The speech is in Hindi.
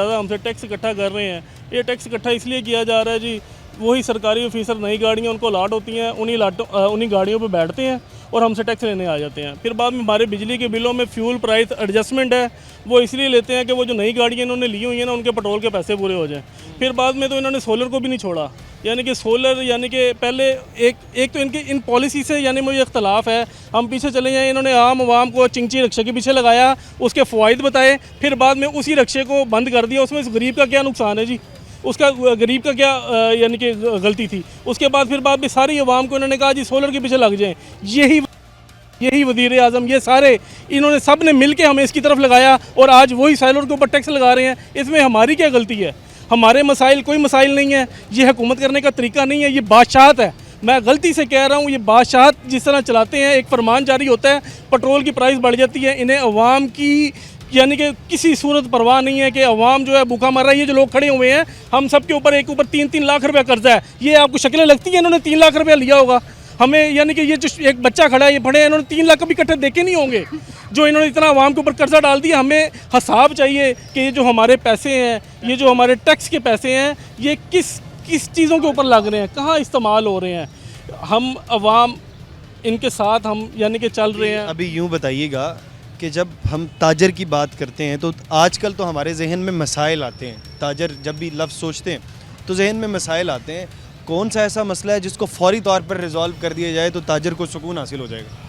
ज़्यादा हमसे टैक्स इकट्ठा कर रहे हैं। ये टैक्स इकट्ठा इसलिए किया जा रहा है जी, वही सरकारी ऑफिसर नई गाड़ियाँ उनको लाट होती हैं, उन्हीं गाड़ियों पे बैठते हैं और हमसे टैक्स लेने आ जाते हैं। फिर बाद में हमारे बिजली के बिलों में फ्यूल प्राइस एडजस्टमेंट है, वो इसलिए लेते हैं कि वो जो नई गाड़ियाँ इन्होंने ली हुई हैं ना, उनके पेट्रोल के पैसे पूरे हो जाएं। फिर बाद में तो इन्होंने सोलर को भी नहीं छोड़ा, यानी कि सोलर, यानी कि पहले एक तो इनकी इन पॉलिसी से यानी मुझे इख्तलाफ है। हम पीछे चले जाएँ, इन्होंने आम आवाम को चिंची रक्षा के पीछे लगाया, उसके फ़वाइद बताए, फिर बाद में उसी रक्षे को बंद कर दिया। उसमें इस गरीब का क्या नुकसान है जी, उसका गरीब का क्या यानी कि गलती थी। उसके बाद फिर बाद में सारी आवाम को इन्होंने कहा जी सोलर के पीछे लग जाएं। यही वज़ीर आज़म, ये सारे इन्होंने सब ने मिल के हमें इसकी तरफ लगाया और आज वही सोलर के ऊपर टैक्स लगा रहे हैं। इसमें हमारी क्या गलती है? हमारे मसाइल कोई मसाइल नहीं है, ये हुकूमत करने का तरीका नहीं है, ये बादशाहत है। मैं गलती से कह रहा हूँ, ये बादशाहत जिस तरह चलाते हैं, एक फरमान जारी होता है, पेट्रोल की प्राइस बढ़ जाती है, इन्हें अवाम की यानी कि किसी सूरत परवाह नहीं है कि अवाम जो है भूखा मर रहा है। ये जो लोग खड़े हुए हैं, हम सब के ऊपर एक ऊपर 3-3 लाख रुपया कर्जा है। ये आपको शक्लें लगती हैं इन्होंने 3 लाख रुपया लिया होगा? हमें यानी कि ये जो एक बच्चा खड़ा है, ये बड़े, इन्होंने 3 लाख कभी इकट्ठे देखे नहीं होंगे जो इन्होंने इतना आवाम के ऊपर कर्जा डाल दिया। हमें हिसाब चाहिए कि ये जो हमारे पैसे हैं, ये जो हमारे टैक्स के पैसे हैं, ये किस चीज़ों के ऊपर लग रहे हैं, कहाँ इस्तेमाल हो रहे हैं। हम अवाम इनके साथ हम यानी कि चल रहे हैं। अभी यूँ बताइएगा कि जब हम ताजर की बात करते हैं तो आजकल तो हमारे जहन में मसाइल आते हैं। ताजर जब भी लफ्ज़ सोचते हैं तो जहन में मसाइल आते हैं। कौन सा ऐसा मसला है जिसको फौरी तौर पर रिजॉल्व कर दिया जाए तो ताजर को सुकून हासिल हो जाएगा?